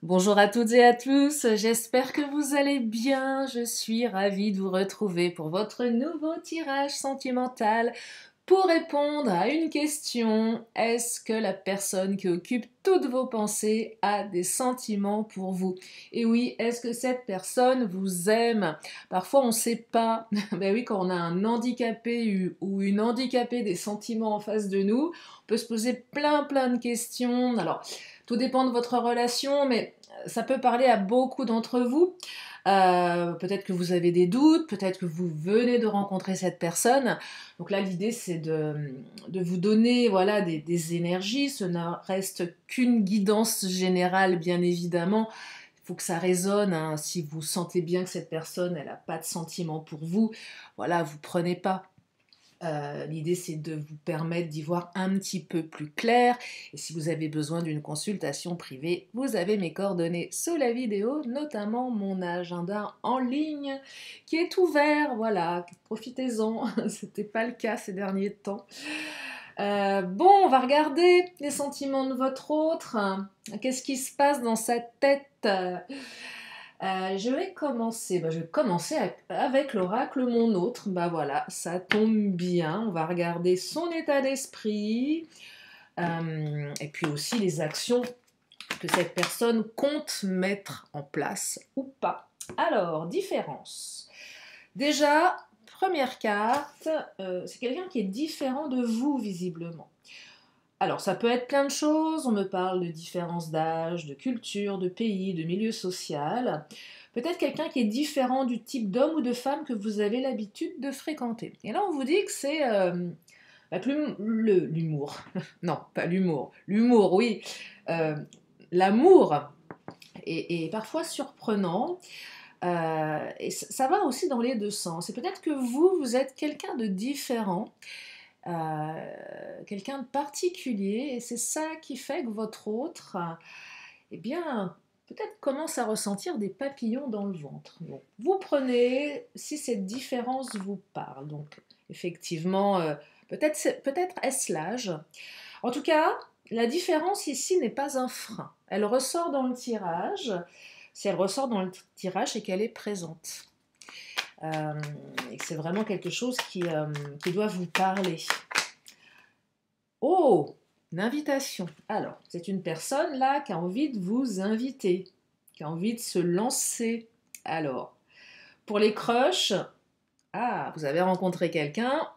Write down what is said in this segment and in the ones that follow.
Bonjour à toutes et à tous, j'espère que vous allez bien. Je suis ravie de vous retrouver pour votre nouveau tirage sentimental pour répondre à une question. Est-ce que la personne qui occupe toutes vos pensées a des sentiments pour vous? Et oui, est-ce que cette personne vous aime? Parfois on ne sait pas. Ben oui, quand on a un handicapé ou une handicapée des sentiments en face de nous, on peut se poser plein de questions. Alors, tout dépend de votre relation, mais ça peut parler à beaucoup d'entre vous. Peut-être que vous avez des doutes, peut-être que vous venez de rencontrer cette personne. Donc là, l'idée, c'est de vous donner voilà, des énergies. Ce ne reste qu'une guidance générale, bien évidemment. Il faut que ça résonne, hein. Si vous sentez bien que cette personne, elle n'a pas de sentiment pour vous, voilà, vous prenez pas. L'idée, c'est de vous permettre d'y voir un petit peu plus clair. Et si vous avez besoin d'une consultation privée, vous avez mes coordonnées sous la vidéo, notamment mon agenda en ligne qui est ouvert. Voilà, profitez-en. C'était pas le cas ces derniers temps. Bon, on va regarder les sentiments de votre autre. Qu'est-ce qui se passe dans sa tête? Je vais commencer avec l'oracle Mon Autre. Bah voilà, ça tombe bien. On va regarder son état d'esprit et puis aussi les actions que cette personne compte mettre en place ou pas. Alors, différence. Déjà, première carte, c'est quelqu'un qui est différent de vous visiblement. Alors, ça peut être plein de choses. On me parle de différence d'âge, de culture, de pays, de milieu social. Peut-être quelqu'un qui est différent du type d'homme ou de femme que vous avez l'habitude de fréquenter. Et là, on vous dit que c'est l'humour. Non, pas l'humour. L'humour, oui. Euh, L'amour est parfois surprenant. Et ça va aussi dans les deux sens. Et peut-être que vous êtes quelqu'un de différent, quelqu'un de particulier, et c'est ça qui fait que votre autre, eh bien, peut-être commence à ressentir des papillons dans le ventre. Donc, vous prenez si cette différence vous parle. Donc, effectivement, peut-être est-ce l'âge. En tout cas, la différence ici n'est pas un frein. Elle ressort dans le tirage. Si elle ressort dans le tirage, c'est qu'elle est présente. Et que c'est vraiment quelque chose qui doit vous parler. Oh, une invitation. Alors, c'est une personne là qui a envie de vous inviter, qui a envie de se lancer. Alors, pour les crushs, vous avez rencontré quelqu'un,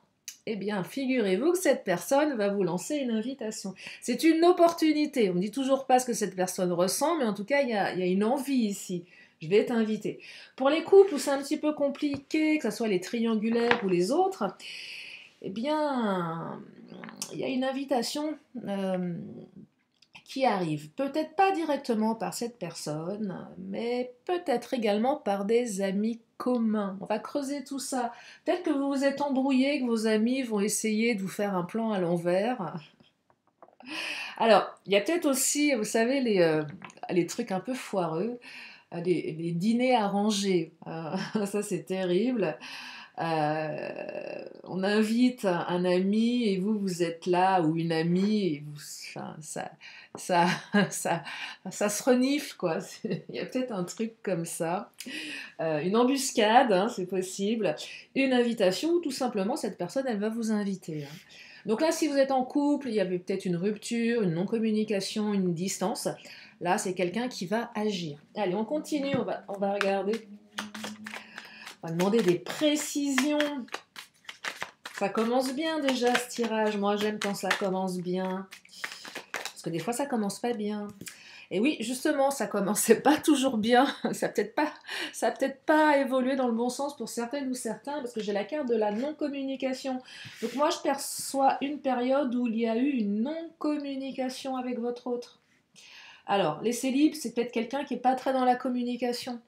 eh bien, figurez-vous que cette personne va vous lancer une invitation. C'est une opportunité. On ne dit toujours pas ce que cette personne ressent, mais en tout cas, il y a une envie ici. Je vais t'inviter. Pour les couples où c'est un petit peu compliqué, que ce soit les triangulaires ou les autres, eh bien, il y a une invitation qui arrive. Peut-être pas directement par cette personne, mais peut-être également par des amis communs. On va creuser tout ça. Peut-être que vous vous êtes embrouillé, que vos amis vont essayer de vous faire un plan à l'envers. Alors, il y a peut-être aussi, vous savez, les trucs un peu foireux, les dîners arrangés. Ça, c'est terrible. On invite un ami et vous êtes là, ou une amie, et ça, ça, ça se renifle, quoi. Il y a peut-être un truc comme ça. Une embuscade, hein, c'est possible. Une invitation, ou tout simplement, cette personne, elle va vous inviter, hein. Donc là, si vous êtes en couple, il y avait peut-être une rupture, une non-communication, une distance. Là, c'est quelqu'un qui va agir. Allez, on continue, on va regarder. On va demander des précisions. Ça commence bien déjà ce tirage. Moi, j'aime quand ça commence bien. Parce que des fois, ça commence pas bien. Et oui, justement, ça commençait pas toujours bien. Ça a peut-être pas évolué dans le bon sens pour certaines ou certains, parce que j'ai la carte de la non-communication. Donc moi, je perçois une période où il y a eu une non-communication avec votre autre. Alors, les célibes, c'est peut-être quelqu'un qui est pas très dans la communication.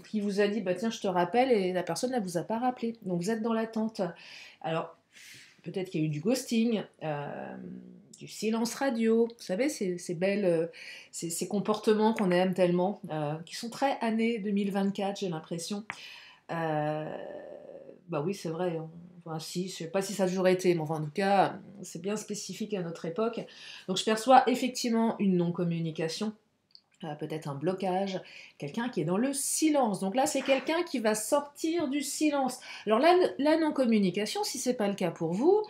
Qui vous a dit bah tiens je te rappelle et la personne ne vous a pas rappelé, donc vous êtes dans l'attente. Alors peut-être qu'il y a eu du ghosting, du silence radio, vous savez ces belles ces comportements qu'on aime tellement, qui sont très années 2024, j'ai l'impression. Bah oui, c'est vrai, enfin si, je sais pas si ça a toujours été, mais enfin, en tout cas c'est bien spécifique à notre époque. Donc je perçois effectivement une non communication. peut-être un blocage, quelqu'un qui est dans le silence. Donc là, c'est quelqu'un qui va sortir du silence. Alors là, la non-communication, si ce n'est pas le cas pour vous,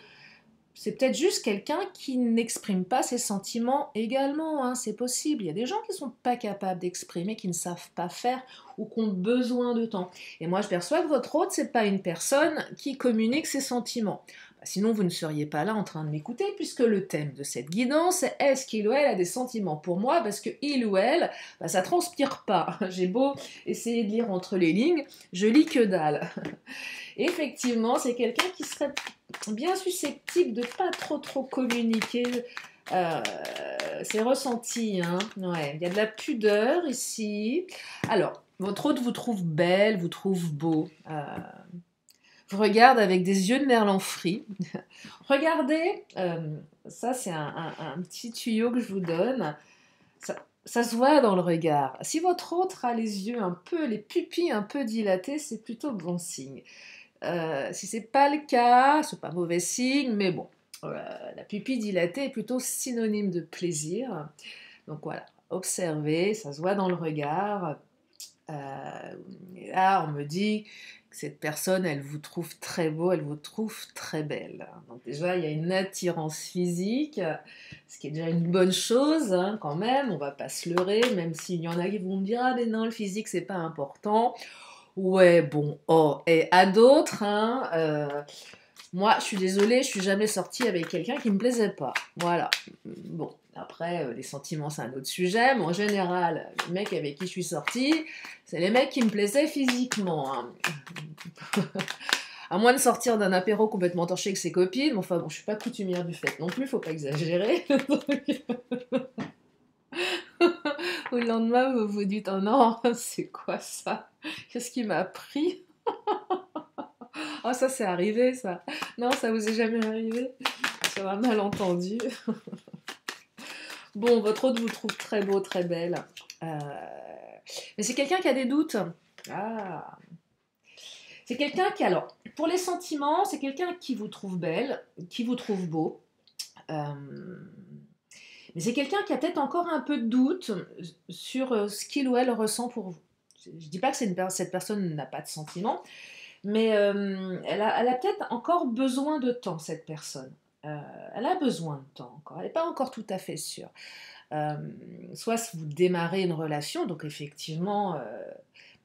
c'est peut-être juste quelqu'un qui n'exprime pas ses sentiments également, hein, c'est possible. Il y a des gens qui ne sont pas capables d'exprimer, qui ne savent pas faire ou qui ont besoin de temps. Et moi, je perçois que votre hôte, ce n'est pas une personne qui communique ses sentiments. Sinon, vous ne seriez pas là en train de m'écouter, puisque le thème de cette guidance, c'est est-ce qu'il ou elle a des sentiments pour moi, parce que il ou elle, ça transpire pas. J'ai beau essayer de lire entre les lignes, je lis que dalle. Effectivement, c'est quelqu'un qui serait bien susceptible de pas trop communiquer ses ressentis. Hein. Ouais, il y a de la pudeur ici. Alors, votre hôte vous trouve belle, vous trouve beau. Vous regarde avec des yeux de merlan frit. Regardez, ça c'est un petit tuyau que je vous donne. Ça se voit dans le regard. Si votre hôte a les yeux un peu, les pupilles un peu dilatées, c'est plutôt bon signe. Si c'est pas le cas, c'est pas mauvais signe, mais bon, la pupille dilatée est plutôt synonyme de plaisir. Donc voilà, observez, ça se voit dans le regard. Et là, on me dit que cette personne, elle vous trouve très beau, elle vous trouve très belle. Donc déjà, il y a une attirance physique, ce qui est déjà une bonne chose, hein, quand même. On va pas se leurrer, même s'il y en a qui vont me dire ah mais non, le physique c'est pas important. Ouais, bon, oh, et à d'autres, hein, moi, je suis désolée, je suis jamais sortie avec quelqu'un qui me plaisait pas. Voilà. Bon, après, les sentiments, c'est un autre sujet, mais en général, les mecs avec qui je suis sortie, c'est les mecs qui me plaisaient physiquement. Hein. À moins de sortir d'un apéro complètement torché avec ses copines, mais enfin bon, je suis pas coutumière du fait non plus, faut pas exagérer. Au lendemain, vous vous dites, oh non, c'est quoi ça? Qu'est-ce qui m'a pris? Oh, ça, c'est arrivé, ça. Non, ça vous est jamais arrivé? Sur un malentendu. Bon, votre hôte vous trouve très beau, très belle. Mais c'est quelqu'un qui a des doutes. Ah. C'est quelqu'un qui, alors, pour les sentiments, c'est quelqu'un qui vous trouve belle, qui vous trouve beau. Mais c'est quelqu'un qui a peut-être encore un peu de doute sur ce qu'il ou elle ressent pour vous. Je ne dis pas que cette personne n'a pas de sentiments, mais elle a peut-être encore besoin de temps, cette personne. Elle a besoin de temps encore, elle n'est pas encore tout à fait sûre. Soit vous démarrez une relation, donc effectivement,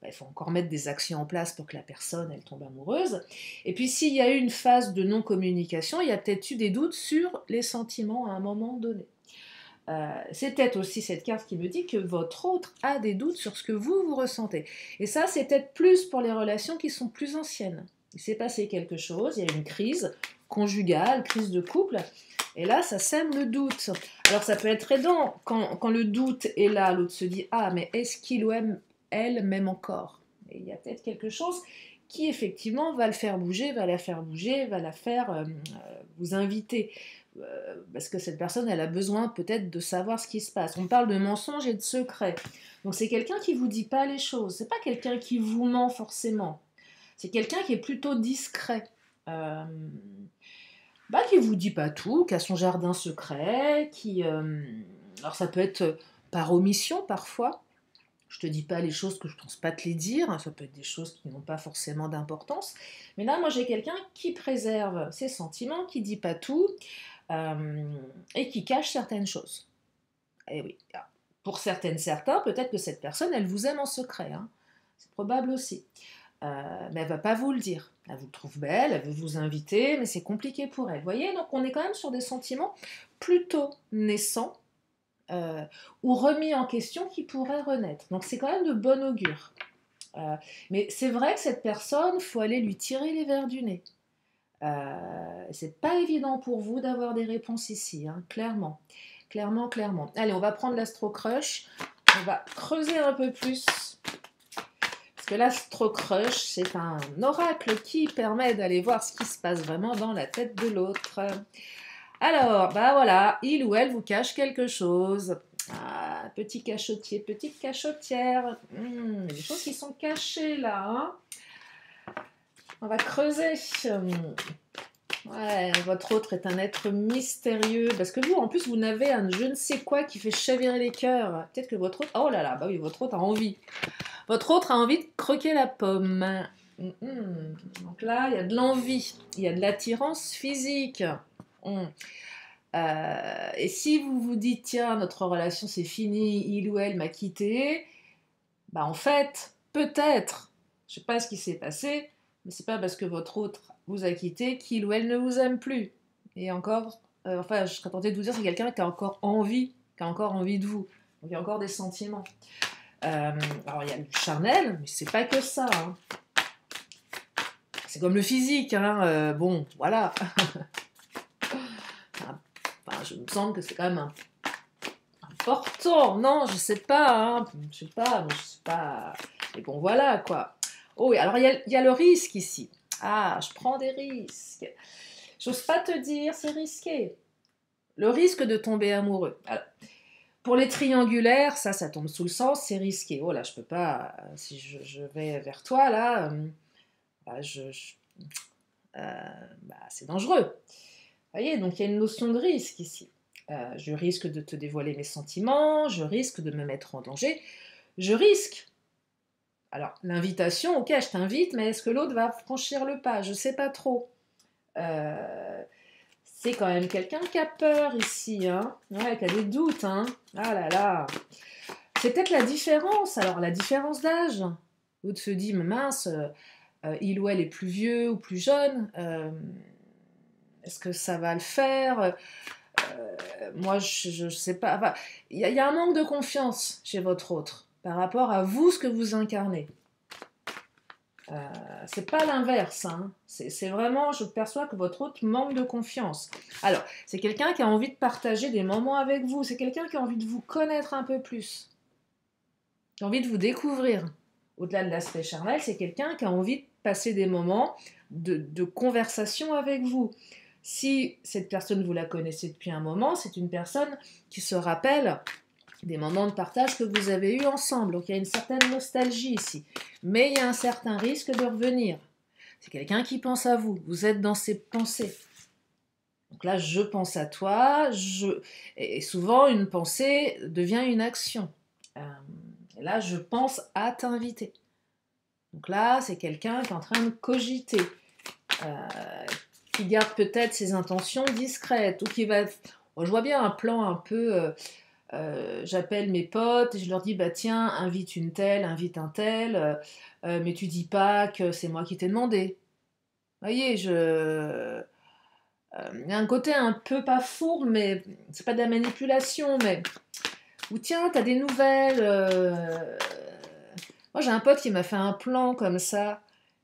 il faut encore mettre des actions en place pour que la personne, elle tombe amoureuse. Et puis s'il y a eu une phase de non-communication, il y a peut-être eu des doutes sur les sentiments à un moment donné. C'est peut-être aussi cette carte qui me dit que votre autre a des doutes sur ce que vous ressentez. Et ça, c'est peut-être plus pour les relations qui sont plus anciennes. Il s'est passé quelque chose, il y a une crise conjugale, crise de couple, et là, ça sème le doute. Alors, ça peut être aidant quand le doute est là, l'autre se dit « Ah, mais est-ce qu'il ou elle m'aime encore ?» Et il y a peut-être quelque chose qui, effectivement, va le faire bouger, va la faire bouger, va la faire vous inviter. Parce que cette personne, elle a besoin peut-être de savoir ce qui se passe. On parle de mensonges et de secrets. Donc c'est quelqu'un qui vous dit pas les choses. C'est pas quelqu'un qui vous ment forcément. C'est quelqu'un qui est plutôt discret. Qui vous dit pas tout, qui a son jardin secret, alors ça peut être par omission parfois. Je te dis pas les choses que je pense pas te les dire. Ça peut être des choses qui n'ont pas forcément d'importance. Mais là, moi, j'ai quelqu'un qui préserve ses sentiments, qui dit pas tout. Et qui cache certaines choses. Et oui, pour certains, peut-être que cette personne, elle vous aime en secret. Hein. C'est probable aussi. Mais elle ne va pas vous le dire. Elle vous trouve belle, elle veut vous inviter, mais c'est compliqué pour elle. Vous voyez, donc on est quand même sur des sentiments plutôt naissants ou remis en question qui pourraient renaître. Donc c'est quand même de bon augure. Mais c'est vrai que cette personne, il faut aller lui tirer les vers du nez. C'est pas évident pour vous d'avoir des réponses ici, hein, clairement. Allez, on va prendre l'astro-crush, on va creuser un peu plus, parce que l'astro-crush, c'est un oracle qui permet d'aller voir ce qui se passe vraiment dans la tête de l'autre. Alors, voilà, il ou elle vous cache quelque chose. Ah, petit cachotier, petite cachotière. Il y a des choses qui sont cachées là, hein. On va creuser. Ouais, votre autre est un être mystérieux. Parce que vous, en plus, vous n'avez un je ne sais quoi qui fait chavirer les cœurs. Peut-être que votre autre... Oh là là, bah oui, votre autre a envie. Votre autre a envie de croquer la pomme. Donc là, il y a de l'envie. Il y a de l'attirance physique. Et si vous vous dites, tiens, notre relation c'est fini, il ou elle m'a quitté, bah en fait, peut-être, je sais pas ce qui s'est passé, mais c'est pas parce que votre autre vous a quitté qu'il ou elle ne vous aime plus. Et encore, enfin, je serais tentée de vous dire, c'est quelqu'un qui a encore envie de vous. Donc il y a encore des sentiments. Alors il y a du charnel, mais c'est pas que ça. Hein. C'est comme le physique, hein. Bon, voilà. Enfin, je me semble que c'est quand même important. Non, je sais pas, hein. Je sais pas, mais je sais pas. Mais bon, voilà, quoi. Oh oui, alors il y a le risque ici. Ah, je prends des risques. J'ose pas te dire, c'est risqué. Le risque de tomber amoureux. Alors, pour les triangulaires, ça tombe sous le sens, c'est risqué. Oh là, je peux pas. Si je vais vers toi, là, bah, c'est dangereux. Vous voyez, donc il y a une notion de risque ici. Je risque de te dévoiler mes sentiments, je risque de me mettre en danger, je risque. Alors, l'invitation, ok, je t'invite, mais est-ce que l'autre va franchir le pas? Je sais pas trop. C'est quand même quelqu'un qui a peur ici, hein, ouais, qui a des doutes, hein. Ah là là. C'est peut-être la différence, alors la différence d'âge. L'autre se dit, mais mince, il ou elle est plus vieux ou plus jeune, est-ce que ça va le faire? Moi, je sais pas. Enfin, il y a un manque de confiance chez votre autre par rapport à vous, ce que vous incarnez. C'est pas l'inverse. Hein. C'est vraiment, je perçois que votre autre manque de confiance. Alors, c'est quelqu'un qui a envie de partager des moments avec vous. C'est quelqu'un qui a envie de vous connaître un peu plus. Qui a envie de vous découvrir. Au-delà de l'aspect charnel, c'est quelqu'un qui a envie de passer des moments de conversation avec vous. Si cette personne, vous la connaissez depuis un moment, c'est une personne qui se rappelle des moments de partage que vous avez eus ensemble. Donc il y a une certaine nostalgie ici. Mais il y a un certain risque de revenir. C'est quelqu'un qui pense à vous. Vous êtes dans ses pensées. Donc là, je pense à toi. Et souvent, une pensée devient une action. Et là, je pense à t'inviter. Donc là, c'est quelqu'un qui est en train de cogiter. Qui garde peut-être ses intentions discrètes, ou qui va... Oh, je vois bien un plan un peu... j'appelle mes potes et je leur dis, bah tiens, invite une telle, invite un tel, mais tu dis pas que c'est moi qui t'ai demandé. Vous voyez, il y a un côté un peu pas fourbe, mais c'est pas de la manipulation, mais... Ou tiens, t'as des nouvelles... Moi, j'ai un pote qui m'a fait un plan comme ça,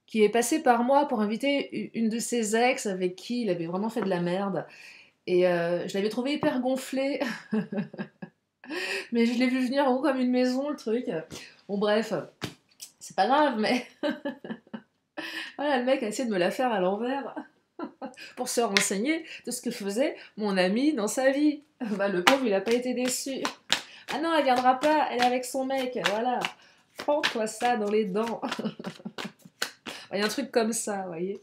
qui est passé par moi pour inviter une de ses ex avec qui il avait vraiment fait de la merde. Et je l'avais trouvé hyper gonflé. Mais je l'ai vu venir en haut comme une maison, le truc. Bon, bref, c'est pas grave, mais voilà, le mec a essayé de me la faire à l'envers pour se renseigner de ce que faisait mon ami dans sa vie. Bah, le pauvre, il a pas été déçu. Ah non, elle viendra pas, elle est avec son mec, voilà. Prends-toi ça dans les dents. Il y a un truc comme ça, vous voyez.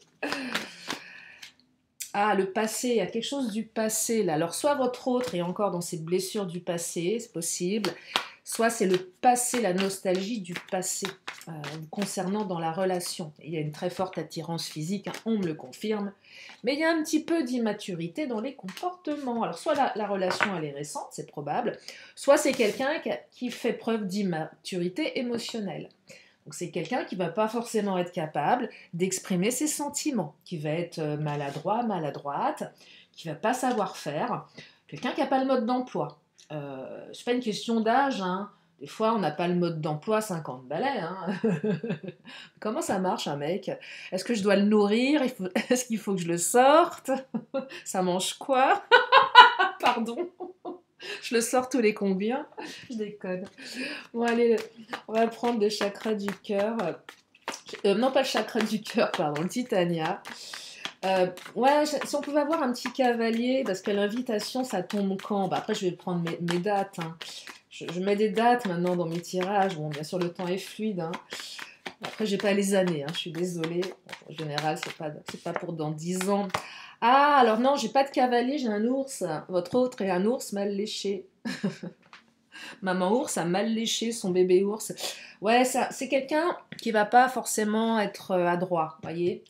Ah, le passé, il y a quelque chose du passé là. Alors, soit votre autre est encore dans ses blessures du passé, c'est possible, soit c'est le passé, la nostalgie du passé, concernant dans la relation. Il y a une très forte attirance physique, hein, on me le confirme, mais il y a un petit peu d'immaturité dans les comportements. Alors, soit la relation, elle est récente, c'est probable, soit c'est quelqu'un qui fait preuve d'immaturité émotionnelle. Donc c'est quelqu'un qui ne va pas forcément être capable d'exprimer ses sentiments, qui va être maladroit, maladroite, qui ne va pas savoir faire, quelqu'un qui n'a pas le mode d'emploi. C'est pas une question d'âge, hein. Des fois on n'a pas le mode d'emploi 50 balais. Hein. Comment ça marche un mec? Est-ce que je dois le nourrir? Est-ce qu'il faut que je le sorte? Ça mange quoi? Pardon. Je le sors tous les combien? Je déconne. Bon, allez, on va prendre le chakra du cœur. Non, pas le chakra du cœur, pardon, le Titania. Ouais, si on pouvait avoir un petit cavalier, parce que l'invitation, ça tombe quand? Bah, après, je vais prendre mes dates. Hein. Je mets des dates maintenant dans mes tirages. Bon, bien sûr, le temps est fluide. Hein. Après, j'ai pas les années, hein, je suis désolée. En général, c'est pas pour dans 10 ans. Ah, alors non, j'ai pas de cavalier, j'ai un ours. Votre autre est un ours mal léché. Maman ours a mal léché son bébé ours. Ouais, ça, c'est quelqu'un qui va pas forcément être adroit, voyez.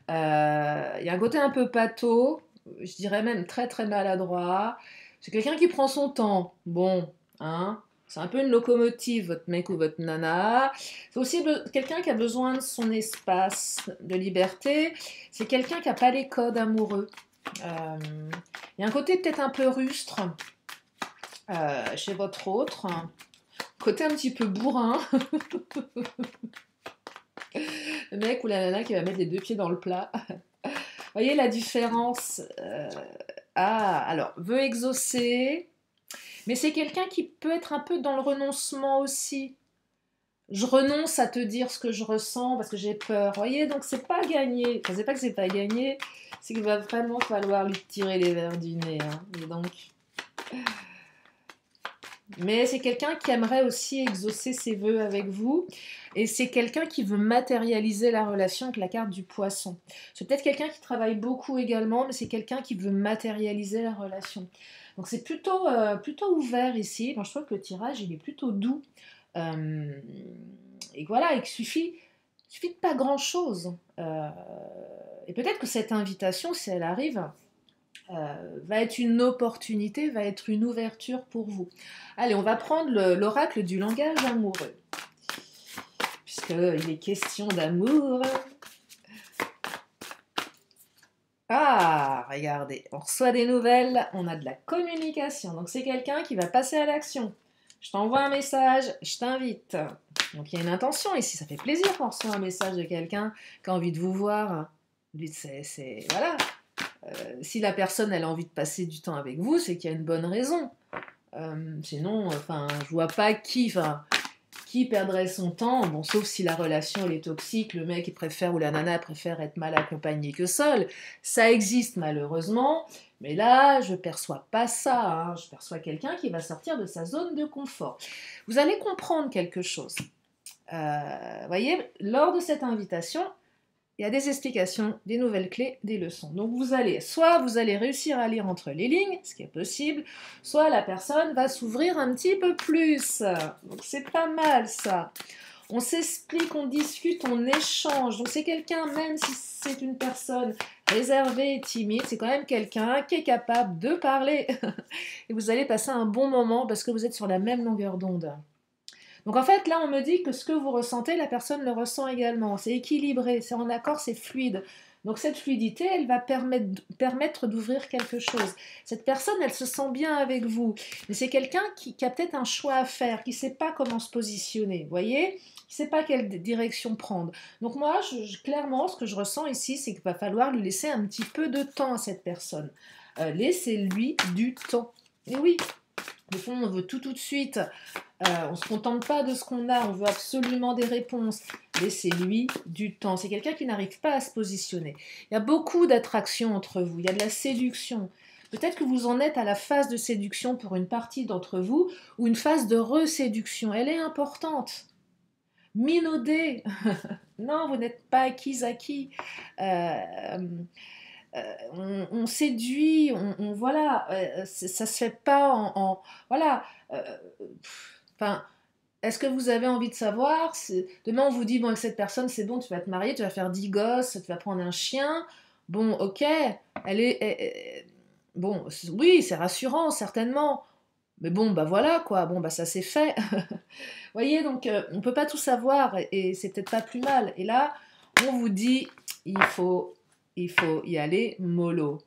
Il y a un côté un peu pâteau, je dirais même très très maladroit. C'est quelqu'un qui prend son temps. Bon, hein, c'est un peu une locomotive, votre mec ou votre nana. C'est aussi quelqu'un qui a besoin de son espace de liberté. C'est quelqu'un qui n'a pas les codes amoureux. Euh, Il y a un côté peut-être un peu rustre chez votre autre. Côté un petit peu bourrin. Le mec ou la nana qui va mettre les deux pieds dans le plat. Vous voyez la différence Ah, alors, veut exaucer, mais c'est quelqu'un qui peut être un peu dans le renoncement aussi. Je renonce à te dire ce que je ressens parce que j'ai peur. Vous voyez, donc c'est pas gagné. Enfin, c'est pas que c'est pas gagné, c'est qu'il va vraiment falloir lui tirer les verres du nez. Hein. Et donc... Mais c'est quelqu'un qui aimerait aussi exaucer ses vœux avec vous. Et c'est quelqu'un qui veut matérialiser la relation avec la carte du poisson. C'est peut-être quelqu'un qui travaille beaucoup également, mais c'est quelqu'un qui veut matérialiser la relation. Donc c'est plutôt ouvert ici. Moi, je trouve que le tirage, il est plutôt doux. Euh, et voilà, il suffit de pas grand-chose. Et peut-être que cette invitation, si elle arrive, va être une opportunité, va être une ouverture pour vous. Allez, on va prendre l'oracle du langage amoureux, puisqu'il est question d'amour. Ah, regardez, on reçoit des nouvelles, on a de la communication, donc c'est quelqu'un qui va passer à l'action. Je t'envoie un message, je t'invite. Donc il y a une intention ici, ça fait plaisir quand on reçoit un message de quelqu'un qui a envie de vous voir. Voilà, si la personne elle a envie de passer du temps avec vous, c'est qu'il y a une bonne raison. Sinon, enfin, je vois pas qui perdrait son temps, bon, sauf si la relation elle est toxique, le mec il préfère ou la nana préfère être mal accompagné que seul. Ça existe malheureusement, mais là je perçois pas ça. Hein. Je perçois quelqu'un qui va sortir de sa zone de confort. Vous allez comprendre quelque chose. Voyez, lors de cette invitation, il y a des explications, des nouvelles clés, des leçons. Donc soit vous allez réussir à lire entre les lignes, ce qui est possible, soit la personne va s'ouvrir un petit peu plus. Donc c'est pas mal ça. On s'explique, on discute, on échange. Donc c'est quelqu'un, même si c'est une personne réservée et timide, c'est quand même quelqu'un qui est capable de parler. Et vous allez passer un bon moment parce que vous êtes sur la même longueur d'onde. Donc en fait, là, on me dit que ce que vous ressentez, la personne le ressent également. C'est équilibré, c'est en accord, c'est fluide. Donc cette fluidité, elle va permettre d'ouvrir quelque chose. Cette personne, elle se sent bien avec vous. Mais c'est quelqu'un qui a peut-être un choix à faire, qui ne sait pas comment se positionner, vous voyez, qui ne sait pas quelle direction prendre. Donc moi, clairement, ce que je ressens ici, c'est qu'il va falloir lui laisser un petit peu de temps à cette personne. Laissez-lui du temps. Et oui, au fond, on veut tout de suite. On ne se contente pas de ce qu'on a, on veut absolument des réponses. Laissez-lui du temps. C'est quelqu'un qui n'arrive pas à se positionner. Il y a beaucoup d'attraction entre vous, il y a de la séduction. Peut-être que vous en êtes à la phase de séduction pour une partie d'entre vous, ou une phase de reséduction. Elle est importante. Minaudez. Non, vous n'êtes pas acquis. On séduit, voilà, ça se fait pas voilà. Enfin, est-ce que vous avez envie de savoir demain on vous dit bon avec cette personne c'est bon, tu vas te marier, tu vas faire 10 gosses, tu vas prendre un chien. Bon, ok, bon, oui, c'est rassurant certainement. Mais bon, bah voilà quoi, bon bah ça c'est fait. Vous voyez, donc on peut pas tout savoir et c'est peut-être pas plus mal. Et là, on vous dit il faut y aller mollo.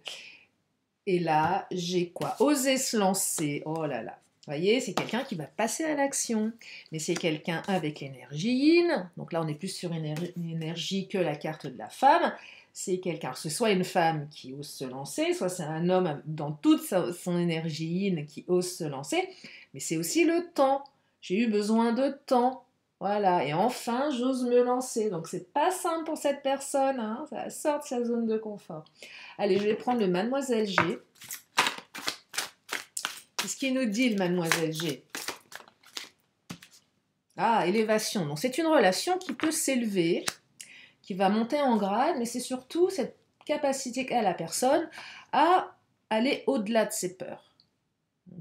Et là, j'ai quoi? Oser se lancer. Oh là là. Vous voyez, c'est quelqu'un qui va passer à l'action. Mais c'est quelqu'un avec l'énergie yin. Donc là, on est plus sur une énergie que la carte de la femme. C'est quelqu'un, c'est soit une femme qui ose se lancer, soit c'est un homme dans toute son énergie yin qui ose se lancer. Mais c'est aussi le temps. J'ai eu besoin de temps. Voilà, et enfin, j'ose me lancer. Donc, c'est pas simple pour cette personne, hein. Ça sort de sa zone de confort. Allez, je vais prendre le Mademoiselle G. Qu'est-ce qu'il nous dit, le Mademoiselle G? Ah, élévation. Donc, c'est une relation qui peut s'élever, qui va monter en grade, mais c'est surtout capacité qu'a la personne à aller au-delà de ses peurs.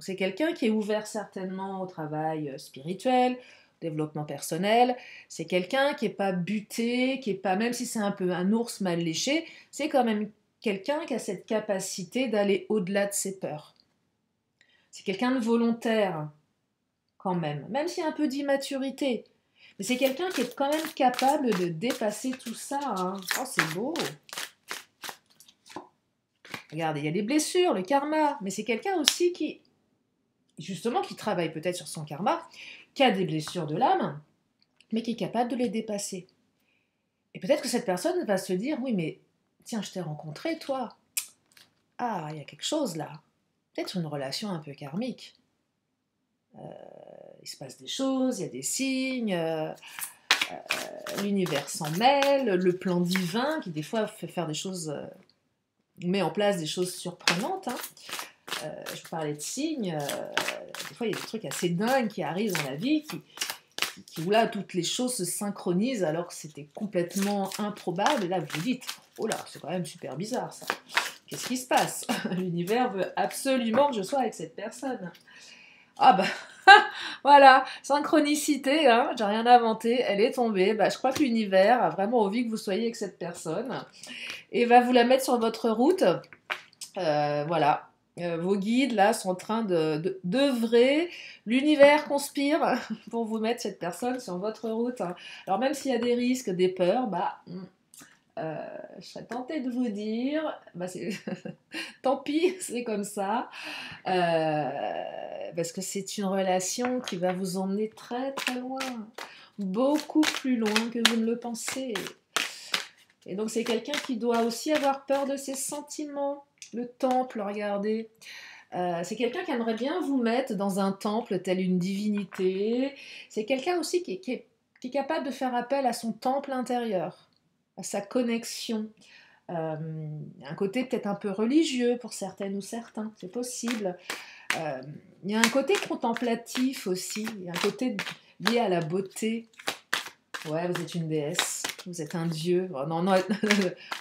C'est quelqu'un qui est ouvert certainement au travail spirituel, développement personnel. C'est quelqu'un qui n'est pas buté, qui est pas, même si c'est un peu un ours mal léché, c'est quand même quelqu'un qui a cette capacité d'aller au-delà de ses peurs. C'est quelqu'un de volontaire, quand même s'il y a un peu d'immaturité. Mais c'est quelqu'un qui est quand même capable de dépasser tout ça. Hein. Oh, c'est beau. Regardez, il y a les blessures, le karma, mais c'est quelqu'un aussi qui, justement, qui travaille peut-être sur son karma, qui a des blessures de l'âme, mais qui est capable de les dépasser. Et peut-être que cette personne va se dire, oui, mais tiens, je t'ai rencontré, toi. Ah, il y a quelque chose là. Peut-être une relation un peu karmique. Il se passe des choses, il y a des signes, l'univers s'en mêle, le plan divin qui des fois fait faire des choses, met en place des choses surprenantes. Hein. Je vous parlais de signes, des fois il y a des trucs assez dingues qui arrivent dans la vie, où là toutes les choses se synchronisent alors que c'était complètement improbable. Et là vous vous dites, oh là, c'est quand même super bizarre ça. Qu'est-ce qui se passe? L'univers veut absolument que je sois avec cette personne. Ah bah, voilà, synchronicité, hein, j'ai rien inventé, elle est tombée. Bah, je crois que l'univers a vraiment envie que vous soyez avec cette personne et va vous la mettre sur votre route. Voilà, vos guides là sont en train d'œuvrer, l'univers conspire pour vous mettre cette personne sur votre route. Hein. Alors même s'il y a des risques, des peurs, bah... je serais tentée de vous dire, bah tant pis, c'est comme ça, parce que c'est une relation qui va vous emmener très très loin, beaucoup plus loin que vous ne le pensez. Et donc c'est quelqu'un qui doit aussi avoir peur de ses sentiments. Le temple, regardez. C'est quelqu'un qui aimerait bien vous mettre dans un temple tel une divinité. C'est quelqu'un aussi qui est capable de faire appel à son temple intérieur, à sa connexion. Un côté peut-être un peu religieux pour certaines ou certains, c'est possible. Il y a un côté contemplatif aussi, il y a un côté lié à la beauté. Ouais, vous êtes une déesse, vous êtes un dieu. Oh, non, non,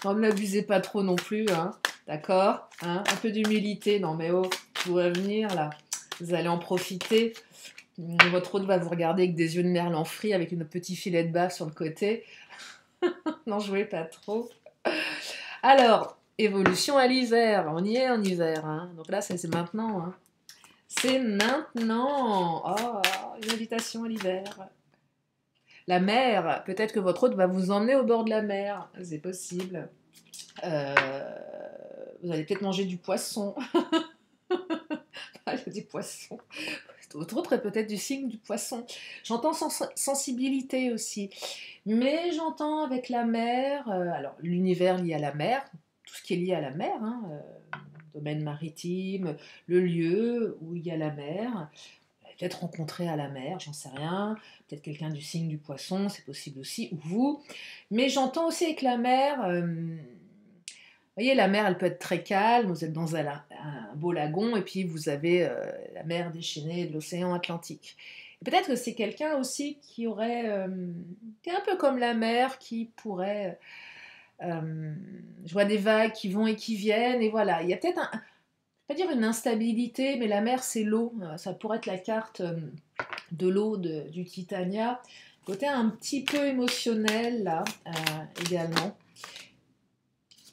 non, ne l'abusez pas trop non plus, hein. D'accord, hein, un peu d'humilité. Non mais oh, tout va venir là, vous allez en profiter. Votre hôte va vous regarder avec des yeux de merlan frit, avec une petit filet de bave sur le côté. N'en jouez pas trop. Alors, évolution à l'hiver, on y est en hiver, hein. Donc là c'est maintenant. Hein. C'est maintenant. Oh, une invitation à l'hiver. La mer, peut-être que votre hôte va vous emmener au bord de la mer, c'est possible. Vous allez peut-être manger du poisson. Des poissons. Votre hôte est peut-être du signe du poisson. J'entends sensibilité aussi. Mais j'entends avec la mer, alors l'univers lié à la mer, tout ce qui est lié à la mer, hein, domaine maritime, le lieu où il y a la mer, peut-être rencontré à la mer, j'en sais rien, peut-être quelqu'un du signe du poisson, c'est possible aussi, ou vous. Mais j'entends aussi avec la mer, vous voyez, la mer, elle peut être très calme, vous êtes dans un beau lagon, et puis vous avez la mer déchaînée de l'océan Atlantique. Peut-être que c'est quelqu'un aussi qui aurait, qui est un peu comme la mer, qui pourrait, je vois des vagues qui vont et qui viennent, et voilà, il y a peut-être je vais pas dire une instabilité, mais la mer c'est l'eau, ça pourrait être la carte de l'eau du Titania, côté un petit peu émotionnel là, également,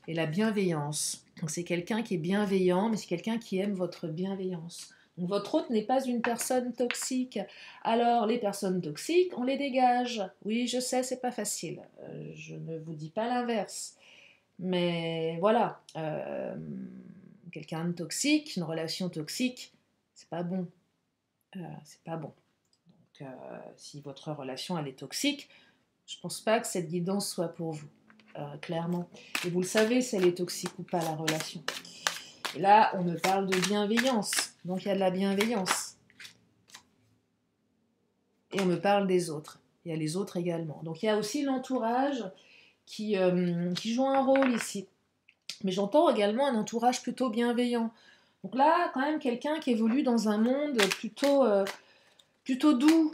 et la bienveillance. Donc c'est quelqu'un qui est bienveillant, mais c'est quelqu'un qui aime votre bienveillance. Donc votre hôte n'est pas une personne toxique. Alors les personnes toxiques, on les dégage. Oui, je sais, c'est pas facile. Je ne vous dis pas l'inverse. Mais voilà, quelqu'un de toxique, une relation toxique, c'est pas bon. C'est pas bon. Donc si votre relation elle est toxique, je pense pas que cette guidance soit pour vous. Clairement. Et vous le savez si elle est toxique ou pas la relation. Et là, on me parle de bienveillance. Donc il y a de la bienveillance. Et on me parle des autres. Il y a les autres également. Donc il y a aussi l'entourage qui joue un rôle ici. Mais j'entends également un entourage plutôt bienveillant. Donc là, quand même, quelqu'un qui évolue dans un monde plutôt doux.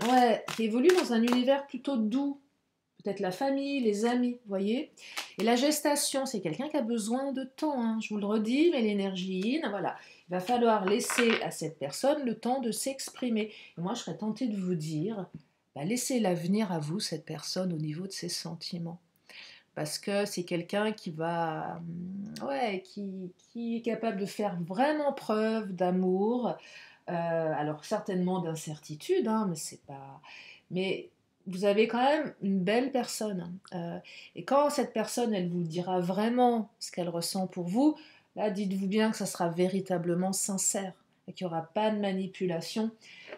Ouais, qui évolue dans un univers plutôt doux. Peut-être la famille, les amis, vous voyez. Et la gestation, c'est quelqu'un qui a besoin de temps, hein. Je vous le redis, mais l'énergie in, voilà. Il va falloir laisser à cette personne le temps de s'exprimer. Et moi, je serais tentée de vous dire, bah, laissez-la venir à vous, cette personne, au niveau de ses sentiments. Parce que c'est quelqu'un qui va, ouais, qui est capable de faire vraiment preuve d'amour, alors certainement d'incertitude, hein, mais c'est pas... Mais vous avez quand même une belle personne. Et quand cette personne, elle vous dira vraiment ce qu'elle ressent pour vous, là, dites-vous bien que ça sera véritablement sincère et qu'il n'y aura pas de manipulation,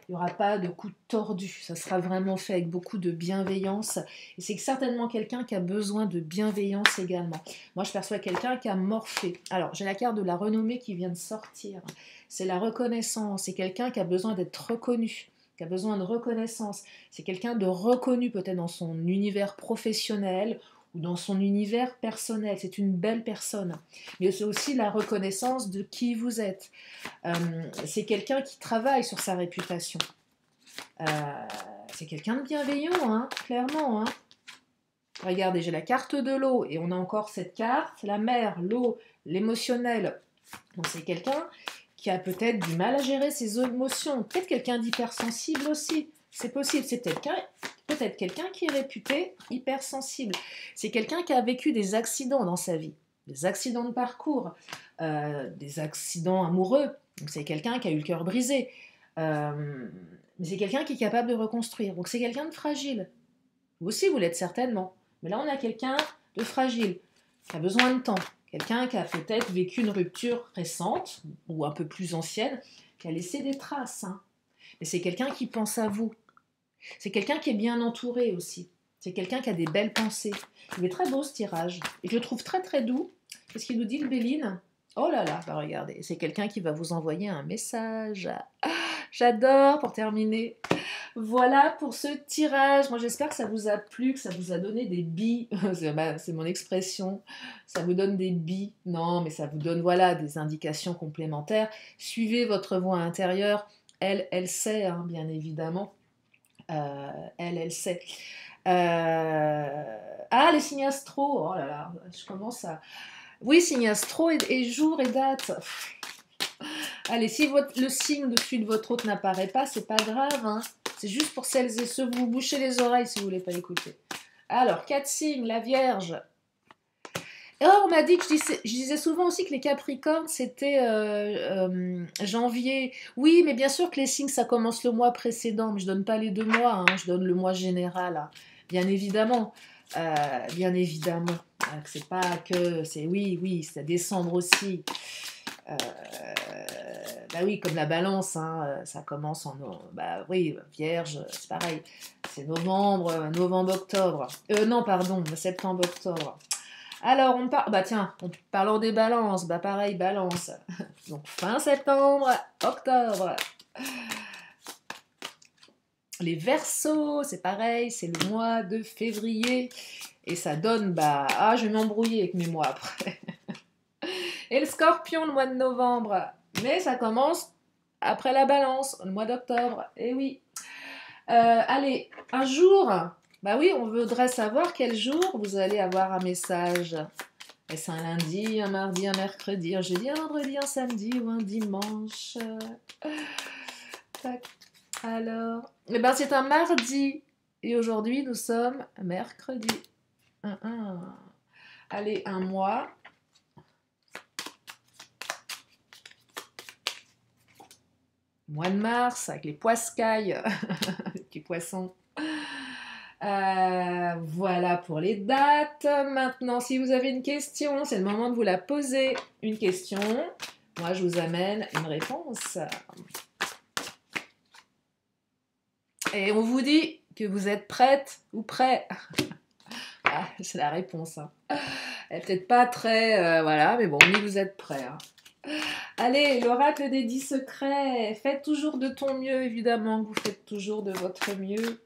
il n'y aura pas de coups tordus. Ça sera vraiment fait avec beaucoup de bienveillance. Et c'est certainement quelqu'un qui a besoin de bienveillance également. Moi, je perçois quelqu'un qui a morphé. Alors, j'ai la carte de la renommée qui vient de sortir. C'est la reconnaissance. C'est quelqu'un qui a besoin d'être reconnu, qui a besoin de reconnaissance. C'est quelqu'un de reconnu peut-être dans son univers professionnel ou dans son univers personnel. C'est une belle personne. Mais c'est aussi la reconnaissance de qui vous êtes. C'est quelqu'un qui travaille sur sa réputation. Euh, c'est quelqu'un de bienveillant, hein, clairement. Hein. Regardez, j'ai la carte de l'eau et on a encore cette carte, la mer, l'eau, l'émotionnel. Donc c'est quelqu'un qui a peut-être du mal à gérer ses émotions, peut-être quelqu'un d'hypersensible aussi. C'est possible, c'est peut-être quelqu'un qui est réputé hypersensible. C'est quelqu'un qui a vécu des accidents dans sa vie, des accidents de parcours, des accidents amoureux. Donc c'est quelqu'un qui a eu le cœur brisé. Mais c'est quelqu'un qui est capable de reconstruire. Donc c'est quelqu'un de fragile. Vous aussi, vous l'êtes certainement. Mais là, on a quelqu'un de fragile, qui a besoin de temps. Quelqu'un qui a peut-être vécu une rupture récente, ou un peu plus ancienne, qui a laissé des traces. Hein. Mais c'est quelqu'un qui pense à vous. C'est quelqu'un qui est bien entouré aussi. C'est quelqu'un qui a des belles pensées. Il est très beau ce tirage. Et je le trouve très très doux. Qu'est-ce qu'il nous dit le Béline? Oh là là, bah regardez, c'est quelqu'un qui va vous envoyer un message. Ah, j'adore pour terminer. Voilà pour ce tirage. Moi, j'espère que ça vous a plu, que ça vous a donné des billes. C'est mon expression. Ça vous donne des billes. Non, mais ça vous donne, voilà, des indications complémentaires. Suivez votre voix intérieure. Elle sait, hein, bien évidemment. Elle sait. Ah, les signes astro. Oh là là, je commence à... Oui, signe astro et jour et date. Allez, si le signe dessus de votre hôte n'apparaît pas, c'est pas grave. Hein. C'est juste pour celles et ceux que vous bouchez les oreilles si vous ne voulez pas écouter. Alors, 4 signes, la Vierge. Et on m'a dit que je disais souvent aussi que les Capricornes, c'était janvier. Oui, mais bien sûr que les signes, ça commence le mois précédent. Mais je donne pas les 2 mois, hein, je donne le mois général. Hein. Bien évidemment. Bien évidemment. C'est pas que... Oui, c'est décembre aussi. Bah oui, comme la balance, hein, ça commence en... Bah oui, Vierge, c'est pareil. C'est novembre, octobre. Non, pardon, septembre, octobre. Alors, bah tiens, en parlant des balances, bah pareil, balance. Donc, fin septembre, octobre. Les Verseaux, c'est pareil, c'est le mois de février. Et ça donne, bah... Ah, je vais m'embrouiller avec mes mois après. Et le Scorpion, le mois de novembre. Mais ça commence après la balance, le mois d'octobre. Eh oui. Allez, un jour... Bah oui, on voudrait savoir quel jour vous allez avoir un message. Est-ce un lundi, un mardi, un mercredi, un jeudi, un vendredi, un samedi ou un dimanche? Tac. Alors, eh ben c'est un mardi. Et aujourd'hui, nous sommes mercredi. Allez, un mois. Mois de mars, avec les poiscailles, les petits poissons. Voilà pour les dates. Maintenant, si vous avez une question, c'est le moment de vous la poser. Une question, moi je vous amène une réponse. Et on vous dit que vous êtes prête ou prêt. Ah, c'est la réponse. Hein. Elle n'est peut-être pas très... voilà, mais bon, mais vous êtes prêts. Hein. Allez, l'oracle des 10 secrets. Faites toujours de ton mieux, évidemment. Vous faites toujours de votre mieux.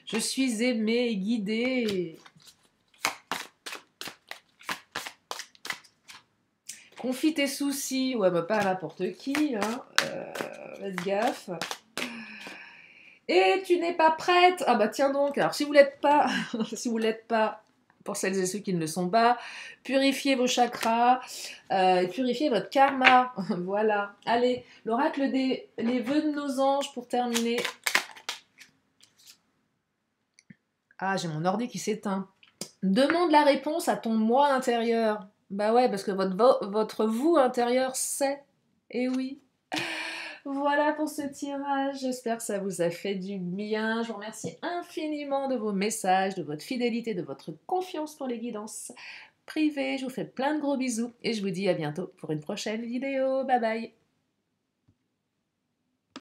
Je suis aimée et guidée. Confie tes soucis. Ouais, bah pas à n'importe qui. Hein. Faites gaffe. Et tu n'es pas prête? Ah bah tiens donc, alors si vous l'êtes pas, si vous l'êtes pas, pour celles et ceux qui ne le sont pas, purifiez vos chakras, et purifiez votre karma. Voilà. Allez, l'oracle des les vœux de nos anges pour terminer. Ah, j'ai mon ordi qui s'éteint. Demande la réponse à ton moi intérieur. Bah ouais, parce que votre vous intérieur sait. Eh oui. Voilà pour ce tirage, j'espère que ça vous a fait du bien. Je vous remercie infiniment de vos messages, de votre fidélité, de votre confiance pour les guidances privées. Je vous fais plein de gros bisous et je vous dis à bientôt pour une prochaine vidéo. Bye bye.